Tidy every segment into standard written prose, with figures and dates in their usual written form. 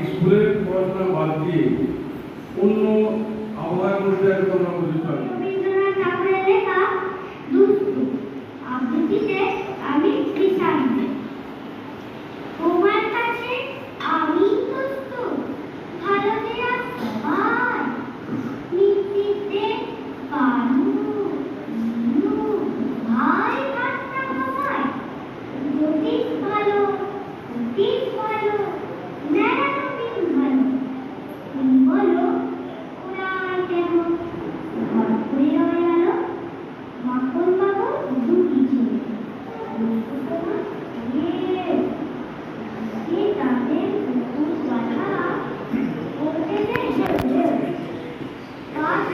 স্কুলের পড়াশোনা বাদ দিয়ে অন্য আবহাওয়ার মধ্যে একদম প্রতিষ্ঠান রবীন্দ্রনাথ ঠাকুরের লেখা দুষ্টু আবৃত্তিতে আমি কৃষান্ত। তোমার কাছে আমি দুষ্টু, ভালো দেয়া সবাই নিশ্চিতে কানু নীলু ভাই ঠাট্টা কমায়। জ্যোতিষ ভালো, অতীশ ভালো, মেলা নবীন ভালো। তুমি বলো ওরা কেমন? ঘর করে রয়ে গেল মাখন বাবু দুটি ছেলে। তাদের পুকুর কথা বলতে কাজ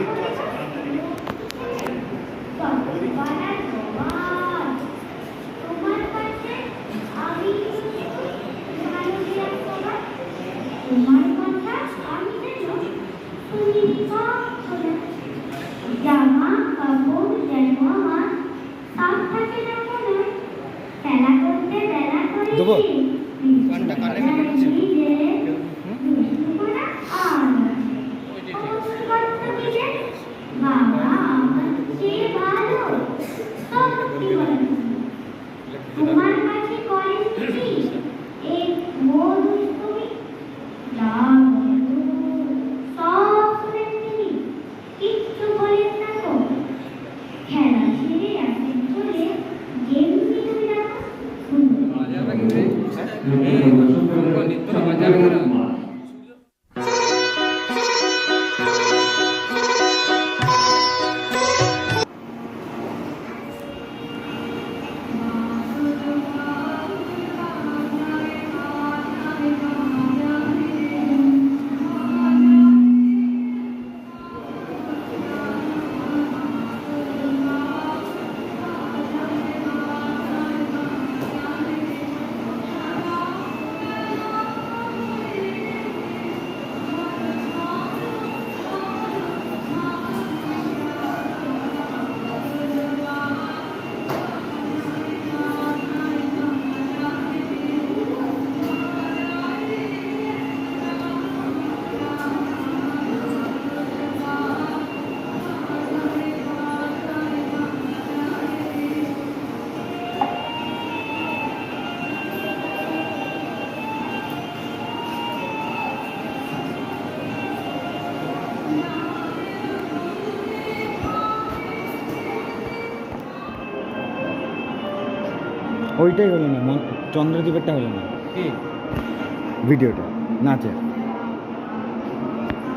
তোমার কাছে আমি ভালো দেওয়ার সবাই। তোমার কথা আমি যেন শুনি কখনো। জামা কাপড় যেন আমার সাফ থাকে না কোনো। খেলা করতে বেলা করেছি বাবা আমার চেয়ে ভালো সত্যি বলে। তোমার কাছে করেন কি এই মধুর তুমি যা বলো সব শুনেন তিনি, কিচ্ছু বলেন না তো। খেলা ছেড়ে আসেন চলে যেমনি তুমি রাখো শুনতে। ওইটাই হলো না, চন্দ্রদ্বীপেরটা হলো না ভিডিওটা নাচের।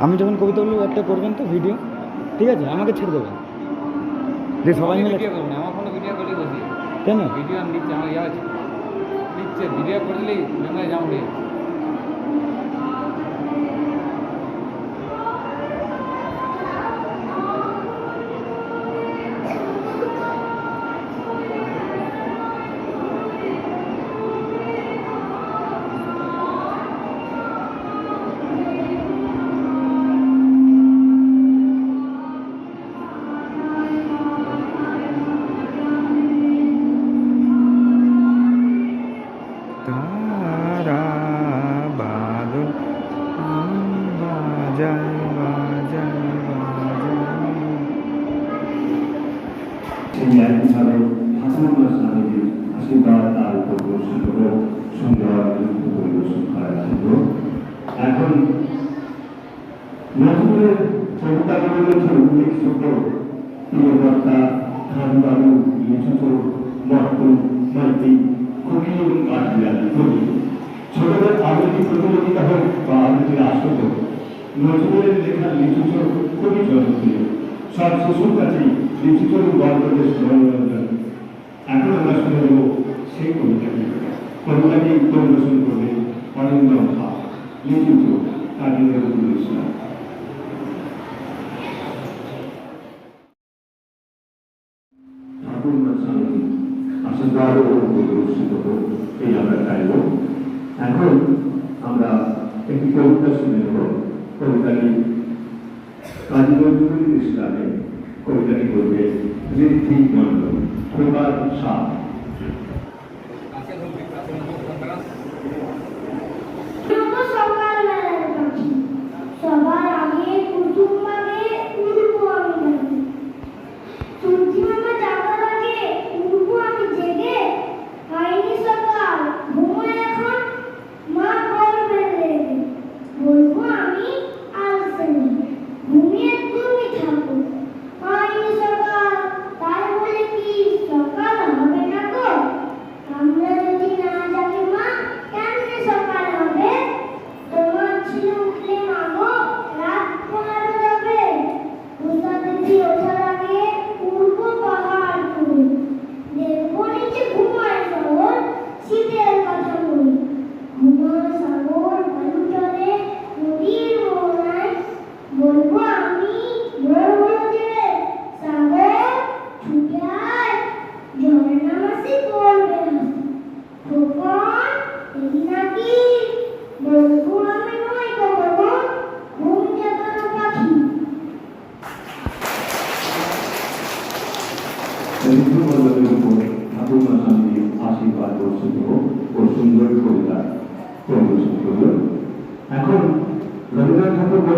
আমি যখন কবিতা বলবো একটা করবেন তো ভিডিও, ঠিক আছে? আমাকে ছেড়ে দেবেন যে সবাই মিলে। আমার কোনো ভিডিও করলেই বসি কেন ভিডিও নিচ্ছে আমার ইয়ে আছে নিচ্ছে ভিডিও করলেই মেমোরি জাম হয়ে যাচ্ছে। তারা বাদল বাজায় বাজায় বাজায়। সেই একইভাবে হাসানুল্লাহ সাহেবের আশীর্বাদ তার উপর বর্ষিত হোক, সুন্দর নৃত্য পরিবেশন করা ছিল। এখন নজরুলের কবিতাগুলো রয়েছে উল্লেখযোগ্য প্রিয়কর্তা খানবাবু, লিখিত মর্তুম মাইতি কবি এবং কাঠবিড়ালি কবি। ছোটদের আবৃত্তি প্রতিযোগিতা হোক বা আবৃত্তির আসর হোক, নজরুলের লেখা লিখিত খুবই জনপ্রিয়। সব শিশুর কাছেই লিখিত গল্পদের মনোরঞ্জন। এখন আমরা শুনে নেব সেই কবিতাটি। কবিতাটি পরিবেশন করবে অরিন্দম ভাগ, লিখিত কাজী নজরুল ইসলাম। আশীর্বাদ ও প্রদর্শিত হোক এই আমরা চাইব। এখন আমরা একটি কবিতা শুনে নেব। কবিতাটি কাজী নজরুল ইসলামের। কবিতাটি করবে ঋত্বিক মণ্ডল, প্রকার সাত। সকালবেলা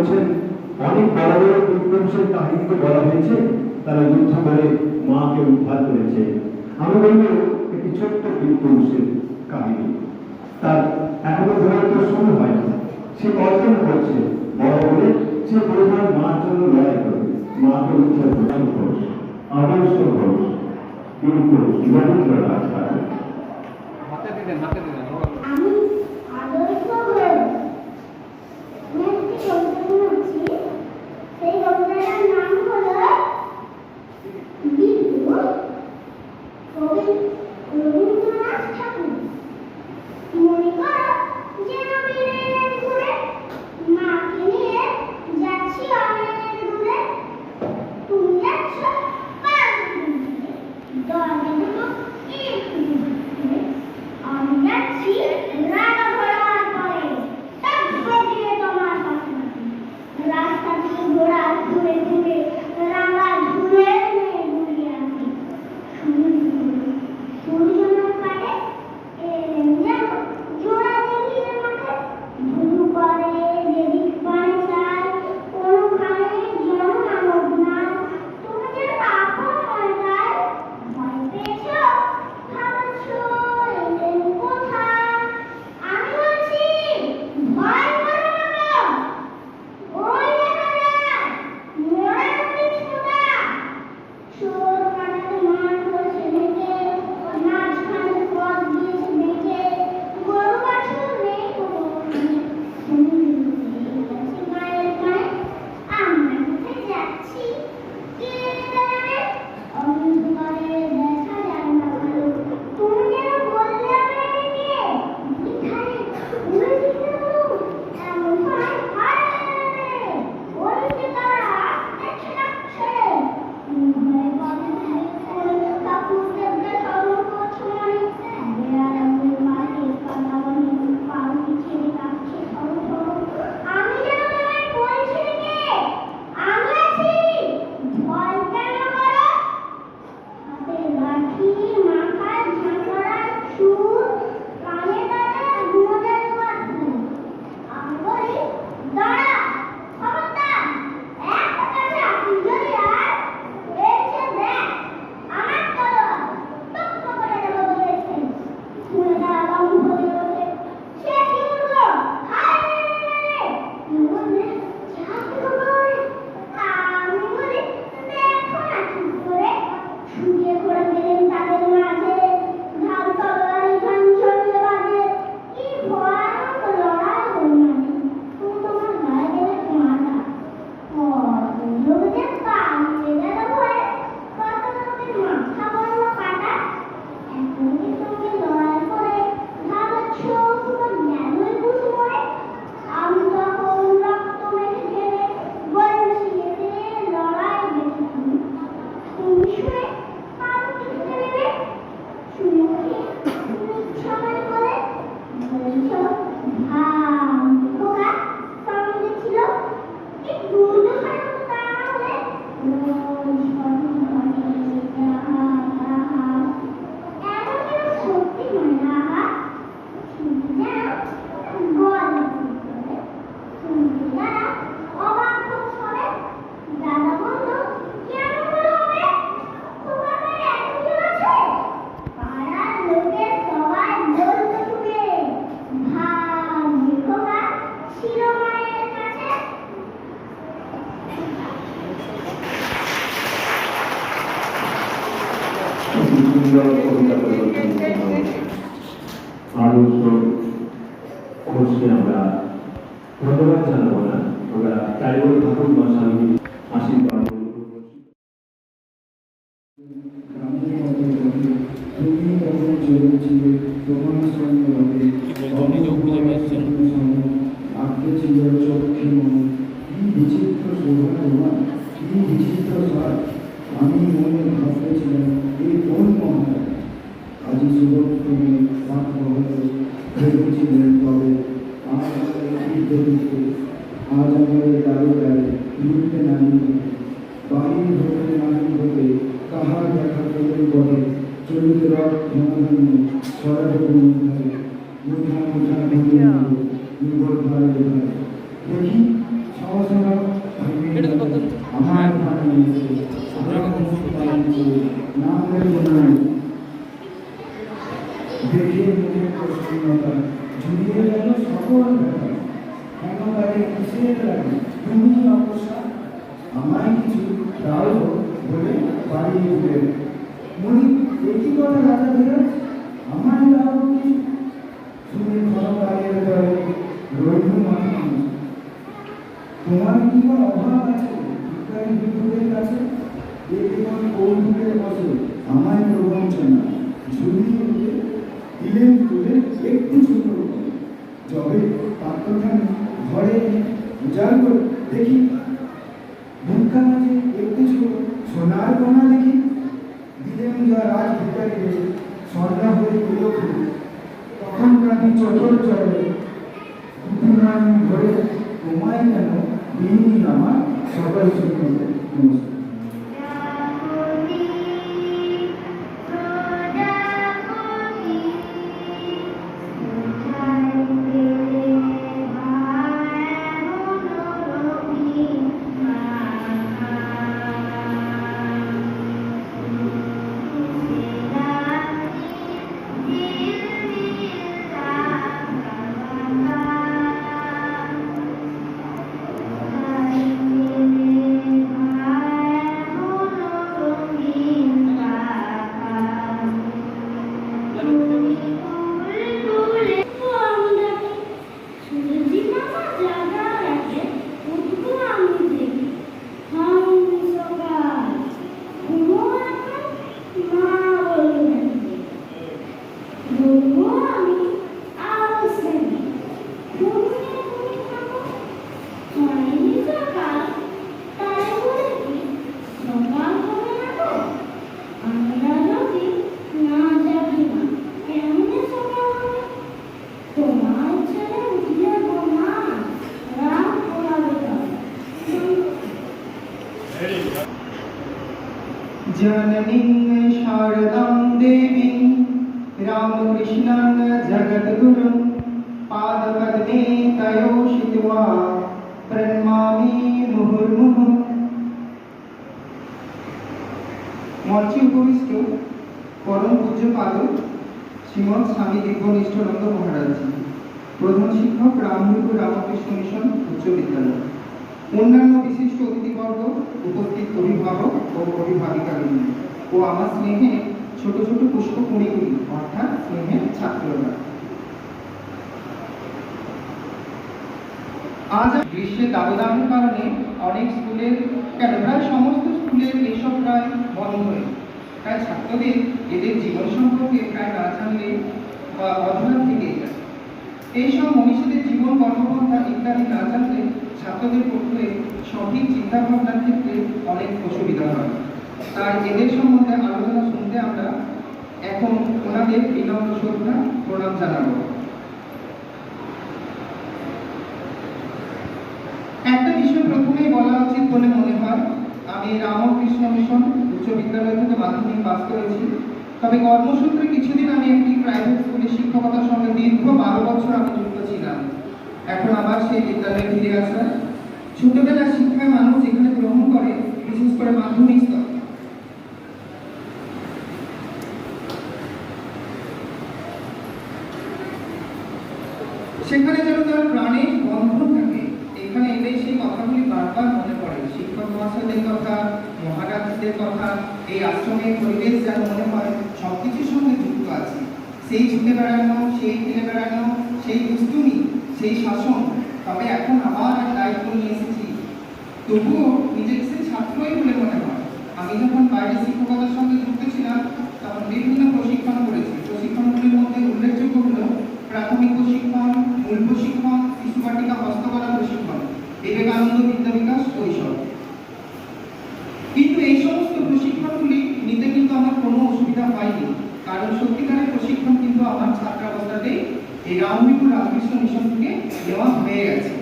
বলছেন অনেক বড় বড় বিধ্বংসের কাহিনী তো বলা হয়েছে, তারা যুদ্ধ করে মাকে উদ্ধার করেছে। আমি বলবো একটি ছোট্ট বিধ্বংসের কাহিনী, তার এখনো পর্যন্ত শুরু হয়নি। সে কল্পনা করছে বড় হলে সে বোঝার মার জন্য লড়াই করবে, মাকে উদ্ধার করবে। আদর্শ ঘোষ, রবীন্দ্রনাথ ঠাকুর। হাতে দিতেন, হাতে দিতেন। আমি আদর্শ ঘোষ। আমি একটি কবিতা শোনাচ্ছি। সেই কবিতাটার নাম হলো বিদ্যুৎ। কবি রবীন্দ্রনাথ ঠাকুর। মনে করো যেন বিলের ঘুরে মাকে নিয়ে যাচ্ছি অনেক দূরে। তুমি যাচ্ছ পাগল দরজা দুটো একটু দূরে। আমি যাচ্ছি রাগা ঘোড়ার পরে, টপকে দিয়ে তোমার পাশে। রাস্তা দিয়ে ঘোড়া ঘুরে ঘুরে রাঙা ঘুরে ঘুরিয়ে আসি। সূর্যনাথ কাটে এলেন যেন জোড়া দেখিয়ে মাঠে। ধুধু করে যেদিক পানে চায়, কোনোখানে জনমানব নাই। তুমি যে আপন হয়ে যায়, ভয় পেয়েছ, ভাবছ এলেন কোথায়। আমি বলছি ভয় করো না গো। ওই দেখা যায় মোড়া নদী ছোটা। চোর কাটাতে মাঠ করেছে ঢেকে, মাঝখানে পথ দিয়েছে বেঁকে। গরু বাছুর নেই কোনো, যাচ্ছি গায়ের গায়ে। আমরা কোথায় যাচ্ছি কে জানে। অন্ধকারে দেখা যায় না ভালো। তুমি যেন বললে আমাদেরকে ভিখারি উড়ে যেতে হলো। এমন সময় হায় রে, ওই যে তারা আসছে ডাকছে। ভয়ে পথে ধারে কাপড় দেবকে স্মরণ করছো মনে। বেড়ালের মাঠে কাদা বনে পাখি ছেড়ে কাটছে সরু সরু। আমি যেন তোমায় বলছি কে আমি আছি, ভয় কেন করো। হাতে লাঠি, মাথায় ঝাঁঝরার চুল, কানে তাদের গুণদের বাঁধন। আমি বলি দাঁড়া, খবরদার, এক কাছে আসি যদি আর এসে দেখ আমার তলোয়ার টুক করে দেবো বলেছে। শুনে তারা বন্ধ হয়ে ওঠে। সে কি উঠলো, হায় রে। বললে যা খবর। আমি বলি দেখো না চুপ করে। ছুটিয়ে ঘোড়া গেলেন তাদের মাঝে, ঢাল তলোয়ারে ঝনঝনিয়ে বাজে। কি ভয়ানক লড়াই হল মাঝে। তুমি তোমার গায়ে গেলে মাথা, কত লোক যে পালিয়ে গেল ভয়ে। কত লোকের মাথা বলল কাটা। এখন কি তুমি লড়াই করে ভাবছ পুরো জ্ঞানই বুঝ মরে। আমি তখন রক্ত মেখে ঢেলে বলছিতে লড়াই বেঁচে তুমি। তুমি শুনে পারো টিকতে নেবে। শুনে উঠে সবাই বলে বলছ ভাব খোকা সঙ্গে ছিল কি দুর্দশা তা না হলে রোজ স্বপ্ন ঘটে যাহা তাহা। এমন যেন সত্যি নয় রাহা। শুনতে যেন গল্প করে। শুনতে যারা অবাক হচ্ছে হবে। দাদা বলল কেমন করে হবে। তোমার গায়ে এত জোর আছে। পাড়ার লোকের সবাই বলতে শুনে ভাগ্যে খোকা ছিল মায়ের কাছে। সুন্দর কবিতা পরিবর্তন আদর্শ ঘোষকে আমরা ধন্যবাদ জানাবো না, আমরা চাইব ঠাকুর গোস্বামী আশীর্বাদ গ্রামের মতো বলে তুমি কখন চলেছিলে তোমার সঙ্গে হবে। আঁকতে ছিল চক্ষে মন, কি বিচিত্র শোভা তোমার, কি বিচিত্র স্বাদ। আমি মনে ভাবতেছিলাম এই কোন মহারাজ। আজি সুযোগ তুমি পাত্র হলে ভেবেছিলেন তবে আজ ফিরতে ফিরতে, আজ আমাদের দাঁড়ে দাঁড়ে ফিরতে নামিয়ে বাহির হতে নামিয়ে হতে কাহার দেখা পেলেন বলে চলিত রথ ধনাধন্য সরাজ মুঠা মুঠা ধরে নিগর ধারে ধারে। দেখি অবসর আমার ভালো নামের জন্য দেখে মুখে প্রসন্নতা জুড়িয়ে গেল সকল ব্যাপার কেন তাকে কিসের লাগে তুমি অবসা আমায় কিছু দাও বলে বাড়িয়ে উঠে মনি একই কথা রাজা ধীরাজ আমায় দাও কিছু তুমি ক্ষণকালের পরে রইল মানুষ তোমার কি কোনো অভাব আছে ভিক্ষারী বিভুদের কাছে এ কেবল কৌতুকের বসে আমায় প্রবঞ্চনা ঝুলিয়ে উঠে দিলেন তুলে একটু ছোট যবে পাত্রখানি ঘরে উজাড় করে দেখি ভিক্ষা মাঝে একটু ছোট সোনার কোনা দেখি দিলেন যা রাজ ভিক্ষারীদের স্বর্ণা হয়ে তুলো তখন প্রাণী চটর চলে কুকুরান ঘরে তোমায় কেন দিনই আমার সকল জন্য নমস্কার जननीं शारदां देवीं रामकृष्णं जगद्गुरुं पादपद्मे तयो शित्वा प्रणमामि मुहुर्मुहुः মঞ্চে উপবিষ্ট পরম পূজ্যপাদ শ্রীমৎ স্বামী দিব্যনিষ্ঠানন্দ মহারাজ, প্রধান শিক্ষক রামরূপ রামকৃষ্ণ মিশন উচ্চ বিদ্যালয়, অন্যান্য বিশিষ্ট অতিথিবর্গ, উপস্থিত অভিভাবক ও অভিভাবিকাগণ ও আমার স্নেহে ছোট ছোট পুষ্পকুঁড়িগুলি অর্থাৎ স্নেহের ছাত্ররা, আজ গ্রীষ্মের দাবদাহের কারণে অনেক স্কুলের প্রায় সমস্ত স্কুলের এসব প্রায় বন্ধ হয়ে, তাই ছাত্রদের এদের জীবন সম্পর্কে প্রায় না জানলে বা অধরা থেকে যায়। এইসব মনীষীদের জীবন কর্মপন্থা ইত্যাদি না জানলে ছাত্রদের পক্ষে সঠিক চিন্তা ভাবনার ক্ষেত্রে অনেক অসুবিধা হয়। তাই এদের সম্বন্ধে আলোচনা শুনতে আমরা এখন ওনাদের বিনম্র শ্রদ্ধা প্রণাম জানাবো। একটা বিষয় প্রথমেই বলা উচিত বলে মনে হয়, আমি রামকৃষ্ণ মিশন উচ্চ বিদ্যালয় থেকে মাধ্যমিক পাস করেছি, তবে কর্মসূত্রে কিছুদিন আমি একটি প্রাইভেট স্কুলে শিক্ষকতার সঙ্গে দীর্ঘ 12 বছর আমি যুক্ত ছিলাম। এখন আবার সেই বিদ্যালয়ে ফিরে আসা। ছোটবেলার শিক্ষায় মানুষ এখানে গ্রহণ করে, বিশেষ করে মাধ্যমিক স্তর। সেখানে যেন তার প্রাণে বন্ধন থাকে। এখানে এলেই সেই কথাগুলি বারবার মনে পড়ে, শিক্ষক মহাশয়দের কথা, মহারাজদের কথা। এই আশ্রমের পরিবেশ যেন মনে হয় সবকিছুর সঙ্গে যুক্ত আছে। সেই ছুটে বেড়ানো, সেই ফেলে বেড়ানো, সেই দুষ্টুমি, সেই শাসন। তবে এখন আবার এক দায়িত্ব নিয়ে এসেছি, তবুও নিজেকে সেই ছাত্রই বলে মনে হয়। আমি যখন বাইরে শিক্ষকতার সঙ্গে যুক্ত ছিলাম তখন বিভিন্ন প্রশিক্ষণ করেছি। প্রশিক্ষণগুলির মধ্যে উল্লেখযোগ্য হল প্রাথমিক প্রশিক্ষণ, মূল প্রশিক্ষণ, শিশু বাটিকা হস্তকলা প্রশিক্ষণ, বিবেকানন্দ বিদ্যা বিকাশ কৈশোর। কিন্তু এই সমস্ত প্রশিক্ষণগুলি নিতে কিন্তু আমার কোনো অসুবিধা হয়নি, কারণ সত্যিকারের প্রশিক্ষণ কিন্তু আমার ছাত্রাবস্থাতেই এই রামকৃষ্ণ রামকৃষ্ণ মিশন থেকে নেওয়া হয়ে গেছে।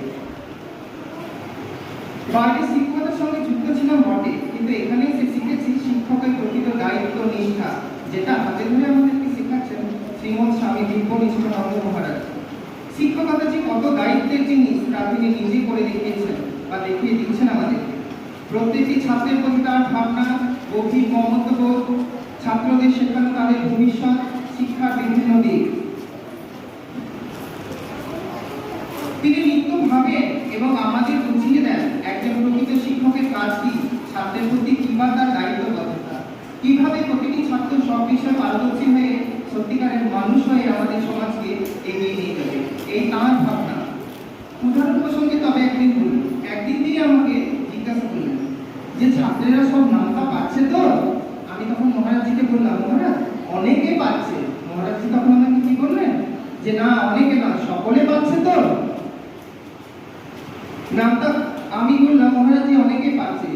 বাইরে শিক্ষকতার সঙ্গে যুক্ত ছিলাম বটে, কিন্তু এখানে এসে শিখেছি শিক্ষকের প্রকৃত দায়িত্ব নিষ্ঠা, যেটা হাতে ধরে আমাদেরকে শেখাচ্ছেন শ্রীমৎ স্বামী দিব্যনিষ্ঠানন্দ মহারাজ। শিক্ষকতা যে কত দায়িত্বের জিনিস তা তিনি নিজে করে দেখিয়েছেন বা দেখিয়ে দিচ্ছেন আমাদেরকে। প্রত্যেকটি ছাত্রের প্রতি তার ভাবনা, গভীর মমত্ববোধ, ছাত্রদের শেখানো তাদের ভবিষ্যৎ শিক্ষার বিভিন্ন দিক। তিনি নিত্য ভাবেন এবং আমাদের বুঝিয়ে দেন একজন প্রকৃত শিক্ষকের কাজ কি, ছাত্রের প্রতি কিংবা তার দায়িত্ববদ্ধতা, কিভাবে প্রতিটি ছাত্র সব বিষয়ে পারদর্শী হয়ে সত্যিকারের মানুষ হয়ে আমাদের সমাজকে এগিয়ে নিয়ে যাবে, এই তাঁর ভাবনা। উদাহরণ প্রসঙ্গে তবে একদিন তিনি আমাকে জিজ্ঞাসা করলেন যে ছাত্রেরা সব নামটা পাচ্ছে তো? আমি তখন মহারাজজিকে বললাম, মহারাজ অনেকে পাচ্ছে। মহারাজজি তখন আমাকে কি বললেন যে না, অনেকে না, সকলে পাচ্ছে তো নামটা? আমি বললাম, মহারাজজি অনেকে পাচ্ছে।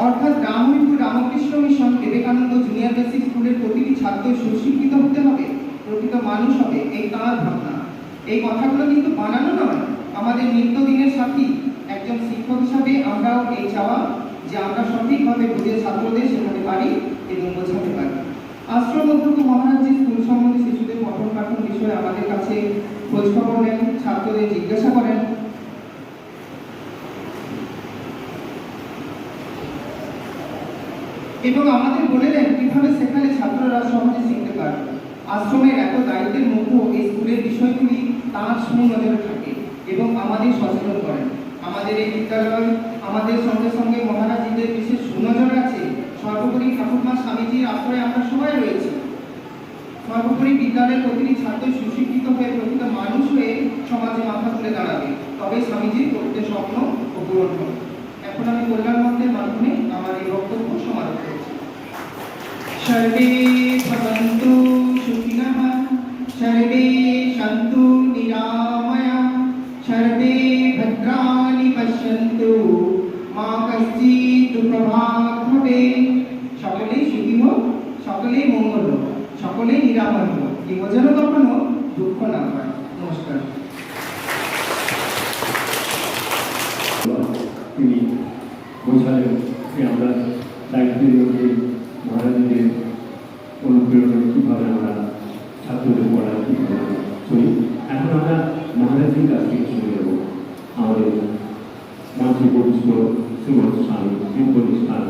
অর্থাৎ Ramharipur Ramakrishna mission Vivekananda junior basic স্কুলের প্রতিটি ছাত্র সুশিক্ষিত হতে হবে, প্রকৃত মানুষ হবে, এই তাঁর ভাবনা। এই কথাগুলো কিন্তু বানানো নয়, আমাদের নিত্যদিনের সাথী। একজন শিক্ষক হিসাবে আমরাও এই চাওয়া যে আমরা সঠিকভাবে বুঝে ছাত্রদের শেখাতে পারি এবং বোঝাতে পারি। আশ্রম অধ্যক্ষ মহারাজজি স্কুল সম্বন্ধে শিশুদের পঠন পাঠন বিষয়ে আমাদের কাছে খোঁজখবর নেন, ছাত্রদের জিজ্ঞাসা করেন এবং আমাদের বলে দেন কিভাবে শেখালে ছাত্ররা সহজে শিখতে পারবে। আশ্রমের এত দায়িত্বের মধ্যেও এই স্কুলের বিষয়গুলি তাঁর সুনজরে থাকে এবং আমাদের সচেতন করেন। আমাদের এই বিদ্যালয় আমাদের সঙ্গে সঙ্গে মহারাজজিদের বিশেষ সুনজর আছে। সর্বোপরি ঠাকুরমা স্বামীজির আশ্রয়ে আমরা সবাই রয়েছি। সর্বোপরি বিদ্যালয়ের প্রতিটি ছাত্র সুশিক্ষিত হয়ে প্রকৃত মানুষ হয়ে সমাজে মাথা তুলে দাঁড়াবে, তবে স্বামীজির প্রকৃত স্বপ্ন ও পূরণ হবে। এখন আমি কল্যাণ মন্ত্রের মাধ্যমে আমার এই বক্তব্য সমাপ্ত করছি। সর্বে ভবন্তু সুখিনঃ, সর্বে সন্তু নিরাময়াঃ, সর্বে ভদ্রাণি পশ্যন্তু, মা কশ্চিৎ দুঃখভাগ্ ভবেৎ। সকলেই সুখী হোক, সকলেই মঙ্গল হোক, সকলেই নিরাময় হোক, কেউ যেন কখনো দুঃখ না হয়। নমস্কার। তিনি বোঝালেন যে আমরা দায়িত্বের মধ্যে মহারাজদের অনুপ্রেরণা কীভাবে আমরা ছাত্রদের পড়া কীভাবে চলি। এখন আমরা মহারাজের কাছ থেকে শুনে নেব আমাদের মন্ত্রী পরিচিত শ্রীমন্ত স্বামী বিপরীত স্থান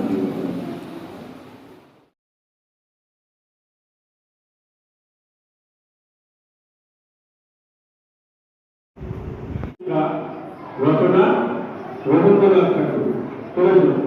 রচনা রবীন্দ্রনাথ ঠাকুর করেছেন।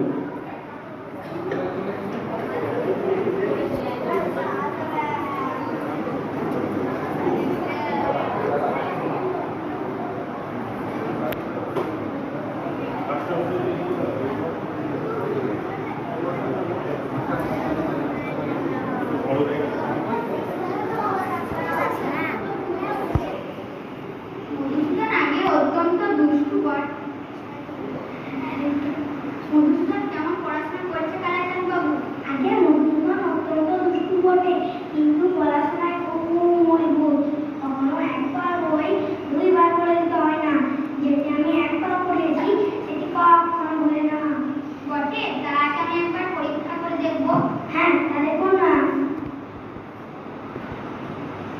মধুসূদন আগে অত্যন্ত দুষ্টু বট। মধুসূদন কেমন পড়াশোনা করছে কালাচাঁদ বাবু? আগে মধুসূদন অত্যন্ত দুষ্টু বটে, কিন্তু পড়াশোনায় খুব মজবুত। কখনো একবার বই দুইবার পড়ে দিতে হয় না। যেটি আমি একবার পড়েছি সেটি কখনো ভুলে না। বটে, তার আগে আমি একবার পরীক্ষা করে দেখবো। হ্যাঁ, তা দেখুন না।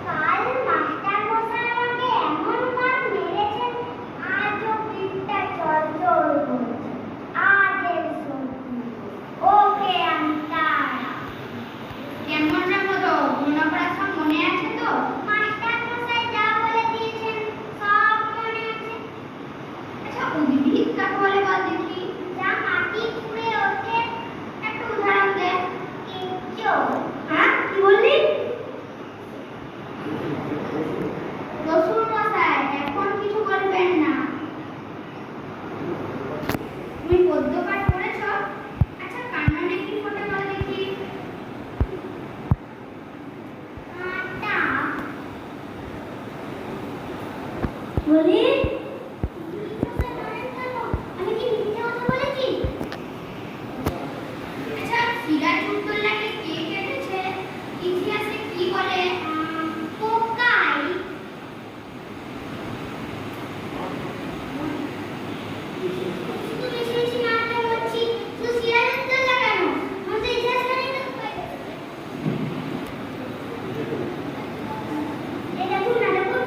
কাল মাস্টার মশাই আমাকে এমন মার মেরেছেন, আজও পিঠটা চলচল করছে। আজের সত্যি ওকে আমি তাড়া। কেমন রে মতো পুরোনো পড়া সব মনে আছে তো? মাস্টার মশাই যা বলে দিয়েছেন সব মনে আছে। আচ্ছা, উদ্ভিদ কাকে বলে বল দেখি? যা মাটি খুঁড়ে ওঠে। একটা উদাহরণ দে। ইঁচড়। হ্যাঁ, কি বললি? রসুন মশাই এখন কিছু বলবেন না। তুমি পদ্য পাঠ করেছ? আচ্ছা, কান্নানে কি ফোটে বল দেখি? কাঁটা। বলি আমি কি মিথ্যে কথা বলেছি? আচ্ছা, সিরাজউদ্দৌলাকে কে কেটেছে? ইতিহাসে কি বলে? পোকাই। শুধু বেশি নাটক হচ্ছি, তো সিরাজউদ্দৌলা কেন? আমি তো ইতিহাস জানি না। এই দেখুন না, দেখুন।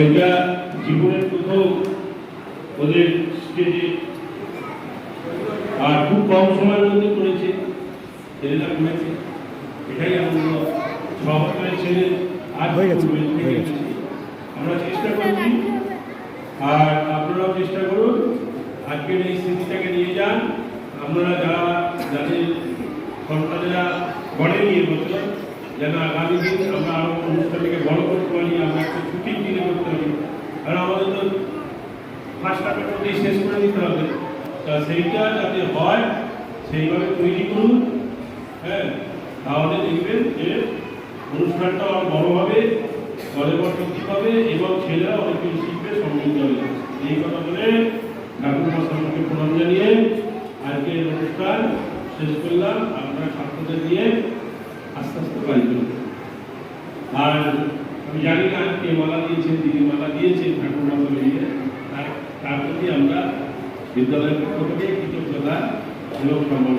এটা জীবনের প্রথম ওদের স্টেজে, আর খুব কম সময়ের মধ্যে করেছে, ছেলেরা করেছে, এটাই আনন্দ। সহকারে ছেলে আজ হয়ে গেছে, করবে, হয়ে গেছে। আমরা চেষ্টা করছি, আর আপনারাও চেষ্টা করুন আজকের এই স্মৃতিটাকে নিয়ে যান। আপনারা যারা যাদের সন্তানেরা ঘরে নিয়ে বসলেন, যেন আগামী দিন আমরা আরো অনুষ্ঠানটাকে বড় করতে পারি, আমরা একটা ছুটির দিনে করতে পারি। কারণ আমাদের তো 5টা মধ্যেই শেষ করে দিতে হবে, তা সেইটা যাতে হয় সেইভাবে তৈরি করুন। হ্যাঁ, তাহলে দেখবেন যে অনুষ্ঠানটা আরো বড় হবে, ঘরে বসতি হবে এবং ছেলেরা অনেক কিছু শিখবে, সমৃদ্ধ হবে। এই কথা বলে ঠাকুর মশাইকে প্রণাম জানিয়ে আজকের অনুষ্ঠান শেষ করলাম। আপনারা ছাত্রদের নিয়ে আস্তে আস্তে বাড়ি করুন। আর আমি জানি না কে মালা দিয়েছেন, দিদি মালা দিয়েছেন ঠাকুর মশাই নিয়ে, তার প্রতি আমরা বিদ্যালয়ের পক্ষ থেকে কৃতজ্ঞতা এবং সম্মান